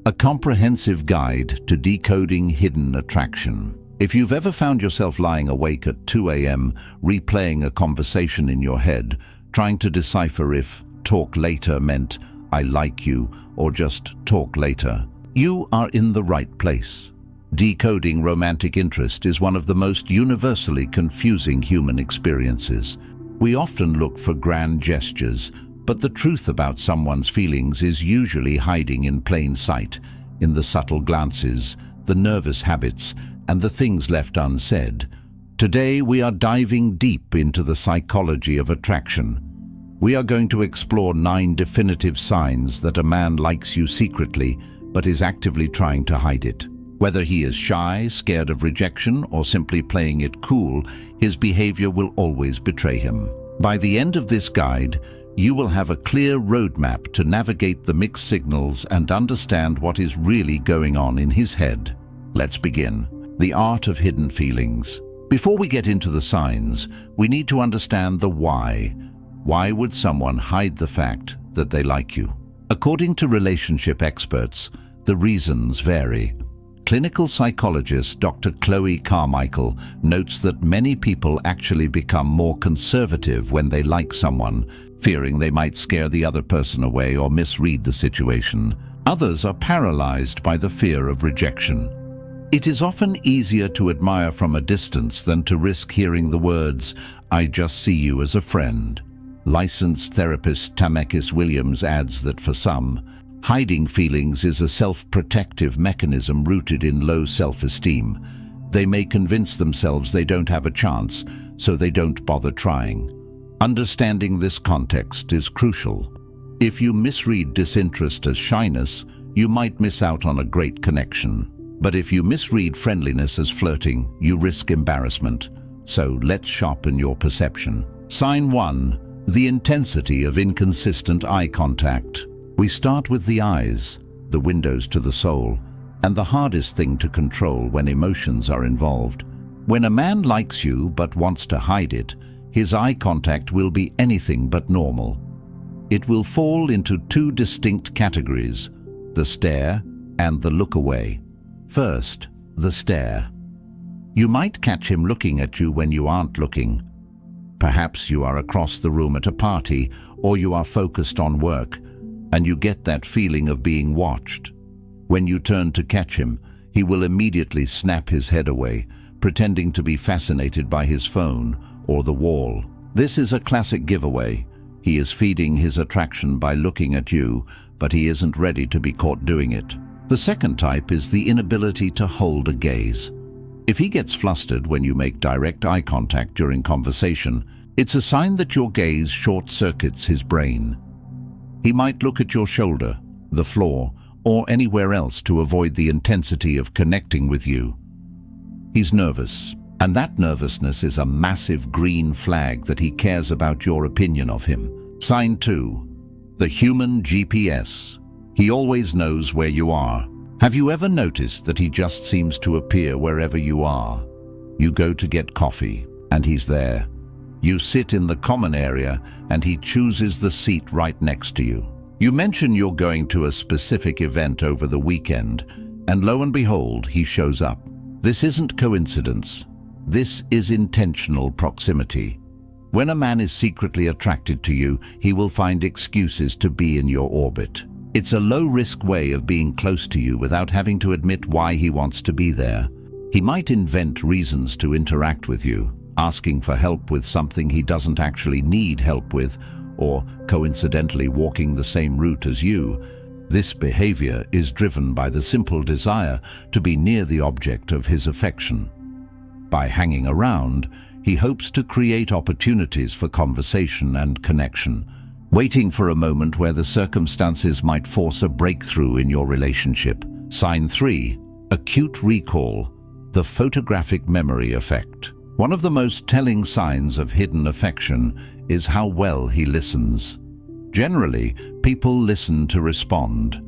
a comprehensive guide to decoding hidden attraction. If you've ever found yourself lying awake at 2 a.m., replaying a conversation in your head, trying to decipher if "talk later" meant "I like you" or just "talk later," you are in the right place. Decoding romantic interest is one of the most universally confusing human experiences. We often look for grand gestures, but the truth about someone's feelings is usually hiding in plain sight, in the subtle glances, the nervous habits, and the things left unsaid. Today we are diving deep into the psychology of attraction. We are going to explore 9 definitive signs that a man likes you secretly, but is actively trying to hide it. Whether he is shy, scared of rejection, or simply playing it cool, his behavior will always betray him. By the end of this guide, you will have a clear roadmap to navigate the mixed signals and understand what is really going on in his head. Let's begin. The art of hidden feelings. Before we get into the signs, we need to understand the why. Why would someone hide the fact that they like you? According to relationship experts, the reasons vary. Clinical psychologist Dr. Chloe Carmichael notes that many people actually become more conservative when they like someone, fearing they might scare the other person away or misread the situation. Others are paralyzed by the fear of rejection. It is often easier to admire from a distance than to risk hearing the words, "I just see you as a friend." Licensed therapist Tamekis Williams adds that for some, hiding feelings is a self-protective mechanism rooted in low self-esteem. They may convince themselves they don't have a chance, so they don't bother trying. Understanding this context is crucial. If you misread disinterest as shyness, you might miss out on a great connection. But if you misread friendliness as flirting, you risk embarrassment. So let's sharpen your perception. Sign 1. The intensity of inconsistent eye contact. We start with the eyes, the windows to the soul, and the hardest thing to control when emotions are involved. When a man likes you but wants to hide it, his eye contact will be anything but normal. It will fall into 2 distinct categories, the stare and the look away. First, the stare. You might catch him looking at you when you aren't looking. Perhaps you are across the room at a party, or you are focused on work, and you get that feeling of being watched. When you turn to catch him, he will immediately snap his head away, pretending to be fascinated by his phone or the wall. This is a classic giveaway. He is feeding his attraction by looking at you, but he isn't ready to be caught doing it. The second type is the inability to hold a gaze. If he gets flustered when you make direct eye contact during conversation, it's a sign that your gaze short-circuits his brain. He might look at your shoulder, the floor, or anywhere else to avoid the intensity of connecting with you. He's nervous, and that nervousness is a massive green flag that he cares about your opinion of him. Sign 2. The human GPS. He always knows where you are. Have you ever noticed that he just seems to appear wherever you are? You go to get coffee, and he's there. You sit in the common area, and he chooses the seat right next to you. You mention you're going to a specific event over the weekend, and lo and behold, he shows up. This isn't coincidence. This is intentional proximity. When a man is secretly attracted to you, he will find excuses to be in your orbit. It's a low-risk way of being close to you without having to admit why he wants to be there. He might invent reasons to interact with you, asking for help with something he doesn't actually need help with, or coincidentally walking the same route as you. This behavior is driven by the simple desire to be near the object of his affection. By hanging around, he hopes to create opportunities for conversation and connection, waiting for a moment where the circumstances might force a breakthrough in your relationship. Sign 3. Acute recall, the photographic memory effect. One of the most telling signs of hidden affection is how well he listens. Generally, people listen to respond,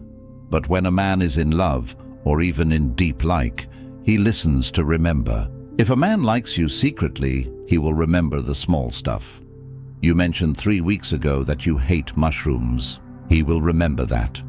but when a man is in love, or even in deep like, he listens to remember. If a man likes you secretly, he will remember the small stuff. You mentioned 3 weeks ago that you hate mushrooms. He will remember that.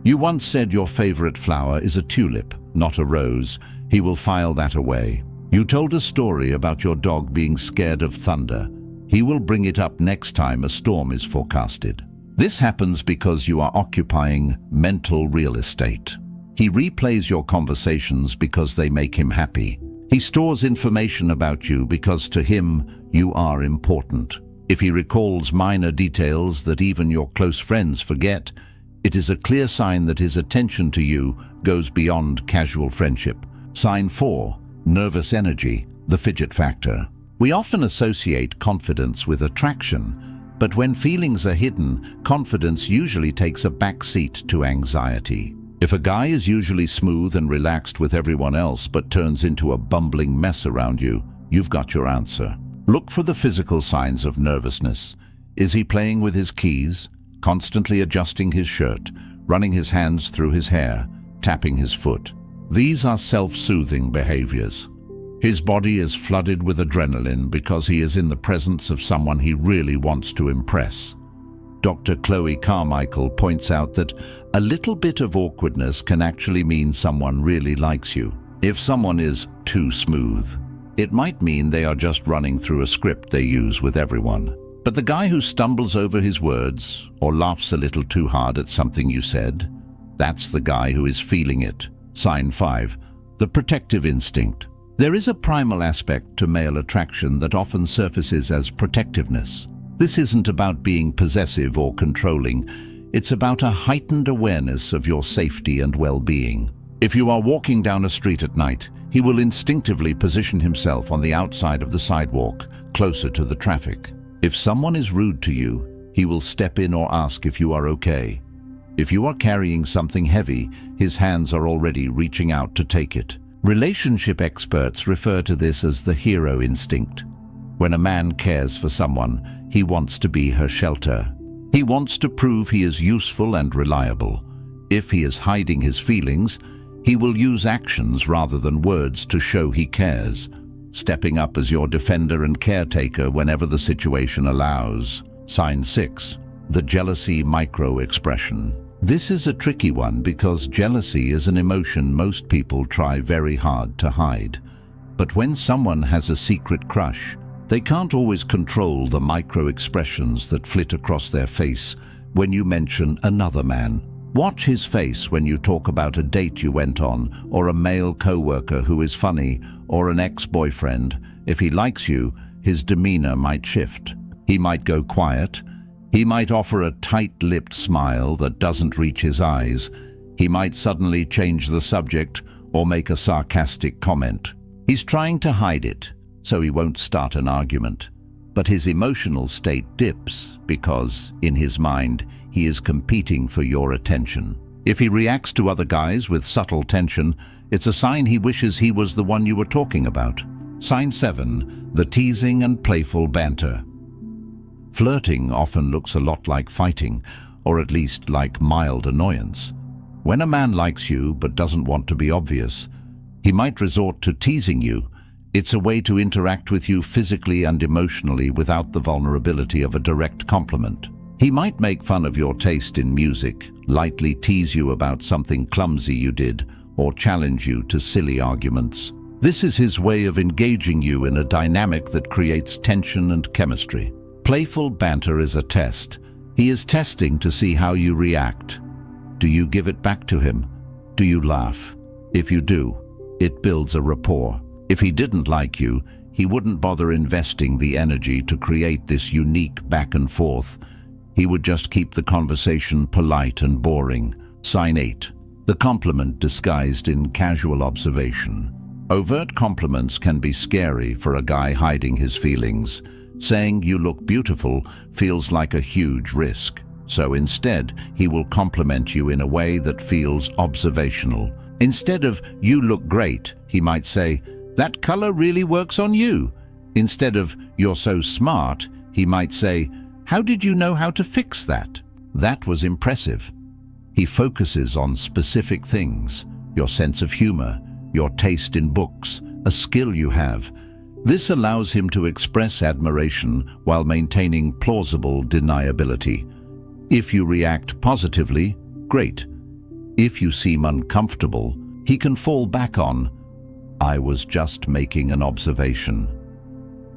You once said your favorite flower is a tulip, not a rose. He will file that away. You told a story about your dog being scared of thunder. He will bring it up next time a storm is forecasted. This happens because you are occupying mental real estate. He replays your conversations because they make him happy. He stores information about you because to him you are important. If he recalls minor details that even your close friends forget, it is a clear sign that his attention to you goes beyond casual friendship. Sign 4. Nervous energy, the fidget factor. We often associate confidence with attraction, but when feelings are hidden, confidence usually takes a backseat to anxiety. If a guy is usually smooth and relaxed with everyone else but turns into a bumbling mess around you, you've got your answer. Look for the physical signs of nervousness. Is he playing with his keys, constantly adjusting his shirt, running his hands through his hair, tapping his foot? These are self-soothing behaviors. His body is flooded with adrenaline because he is in the presence of someone he really wants to impress. Dr. Chloe Carmichael points out that a little bit of awkwardness can actually mean someone really likes you. If someone is too smooth, it might mean they are just running through a script they use with everyone. But the guy who stumbles over his words or laughs a little too hard at something you said, that's the guy who is feeling it. Sign 5. The protective instinct. There is a primal aspect to male attraction that often surfaces as protectiveness. This isn't about being possessive or controlling. It's about a heightened awareness of your safety and well-being. If you are walking down a street at night, he will instinctively position himself on the outside of the sidewalk, closer to the traffic. If someone is rude to you, he will step in or ask if you are okay. If you are carrying something heavy, his hands are already reaching out to take it. Relationship experts refer to this as the hero instinct. When a man cares for someone, he wants to be her shelter. He wants to prove he is useful and reliable. If he is hiding his feelings, he will use actions rather than words to show he cares, stepping up as your defender and caretaker whenever the situation allows. Sign 6. The jealousy micro-expression. This is a tricky one because jealousy is an emotion most people try very hard to hide. But when someone has a secret crush, they can't always control the micro-expressions that flit across their face when you mention another man. Watch his face when you talk about a date you went on, or a male co-worker who is funny, or an ex-boyfriend. If he likes you, his demeanor might shift. He might go quiet. He might offer a tight-lipped smile that doesn't reach his eyes. He might suddenly change the subject or make a sarcastic comment. He's trying to hide it, so he won't start an argument. But his emotional state dips because, in his mind, he is competing for your attention. If he reacts to other guys with subtle tension, it's a sign he wishes he was the one you were talking about. Sign 7. The teasing and playful banter. Flirting often looks a lot like fighting, or at least like mild annoyance. When a man likes you but doesn't want to be obvious, he might resort to teasing you. It's a way to interact with you physically and emotionally without the vulnerability of a direct compliment. He might make fun of your taste in music, lightly tease you about something clumsy you did, or challenge you to silly arguments. This is his way of engaging you in a dynamic that creates tension and chemistry. Playful banter is a test. He is testing to see how you react. Do you give it back to him? Do you laugh? If you do, it builds a rapport. If he didn't like you, he wouldn't bother investing the energy to create this unique back and forth. He would just keep the conversation polite and boring. Sign 8. The compliment disguised in casual observation. Overt compliments can be scary for a guy hiding his feelings. Saying you look beautiful feels like a huge risk. So instead, he will compliment you in a way that feels observational. Instead of "you look great," he might say, "that color really works on you." Instead of "you're so smart," he might say, "how did you know how to fix that? That was impressive." He focuses on specific things: your sense of humor, your taste in books, a skill you have. This allows him to express admiration while maintaining plausible deniability. If you react positively, great. If you seem uncomfortable, he can fall back on, "I was just making an observation."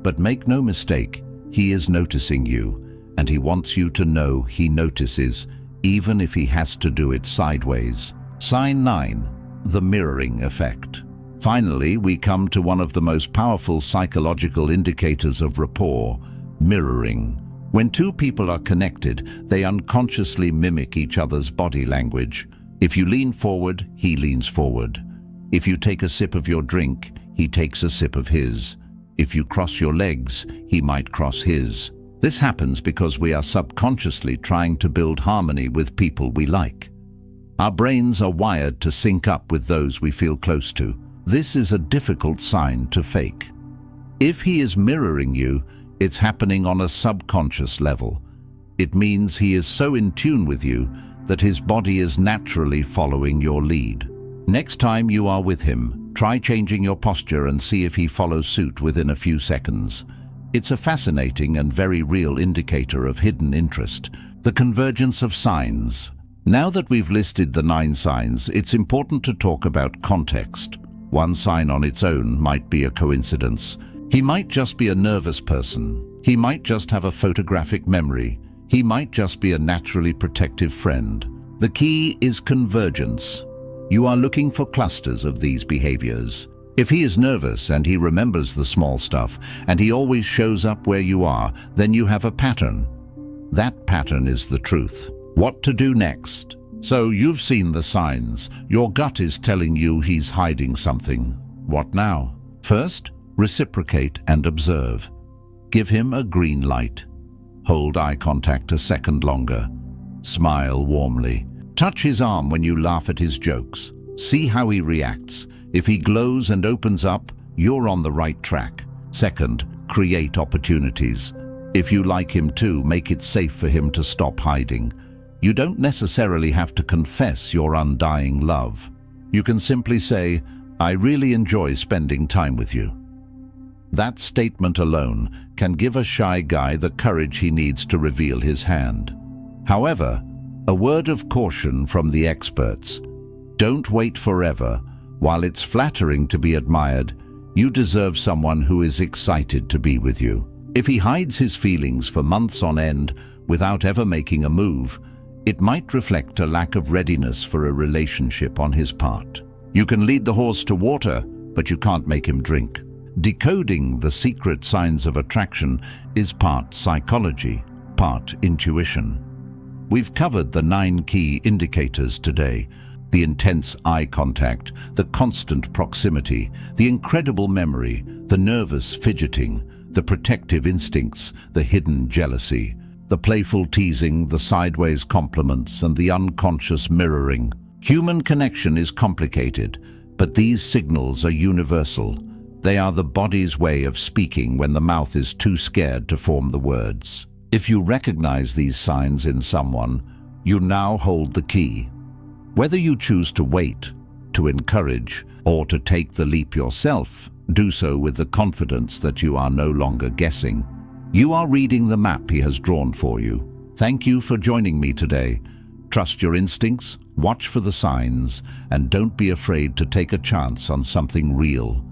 But make no mistake, he is noticing you, and he wants you to know he notices, even if he has to do it sideways. Sign 9. The mirroring effect. Finally, we come to one of the most powerful psychological indicators of rapport: mirroring. When two people are connected, they unconsciously mimic each other's body language. If you lean forward, he leans forward. If you take a sip of your drink, he takes a sip of his. If you cross your legs, he might cross his. This happens because we are subconsciously trying to build harmony with people we like. Our brains are wired to sync up with those we feel close to. This is a difficult sign to fake. If he is mirroring you, it's happening on a subconscious level. It means he is so in tune with you that his body is naturally following your lead. Next time you are with him, try changing your posture and see if he follows suit within a few seconds. It's a fascinating and very real indicator of hidden interest, the convergence of signs. Now that we've listed the 9 signs, it's important to talk about context. One sign on its own might be a coincidence. He might just be a nervous person. He might just have a photographic memory. He might just be a naturally protective friend. The key is convergence. You are looking for clusters of these behaviors. If he is nervous and he remembers the small stuff, and he always shows up where you are, then you have a pattern. That pattern is the truth. What to do next? So you've seen the signs. Your gut is telling you he's hiding something. What now? First, reciprocate and observe. Give him a green light. Hold eye contact a second longer. Smile warmly. Touch his arm when you laugh at his jokes. See how he reacts. If he glows and opens up, you're on the right track. Second, create opportunities. If you like him too, make it safe for him to stop hiding. You don't necessarily have to confess your undying love. You can simply say, "I really enjoy spending time with you." That statement alone can give a shy guy the courage he needs to reveal his hand. However, a word of caution from the experts: don't wait forever. While it's flattering to be admired, you deserve someone who is excited to be with you. If he hides his feelings for months on end without ever making a move, it might reflect a lack of readiness for a relationship on his part. You can lead the horse to water, but you can't make him drink. Decoding the secret signs of attraction is part psychology, part intuition. We've covered the 9 key indicators today: the intense eye contact, the constant proximity, the incredible memory, the nervous fidgeting, the protective instincts, the hidden jealousy, the playful teasing, the sideways compliments, and the unconscious mirroring. Human connection is complicated, but these signals are universal. They are the body's way of speaking when the mouth is too scared to form the words. If you recognize these signs in someone, you now hold the key. Whether you choose to wait, to encourage, or to take the leap yourself, do so with the confidence that you are no longer guessing. You are reading the map he has drawn for you. Thank you for joining me today. Trust your instincts, watch for the signs, and don't be afraid to take a chance on something real.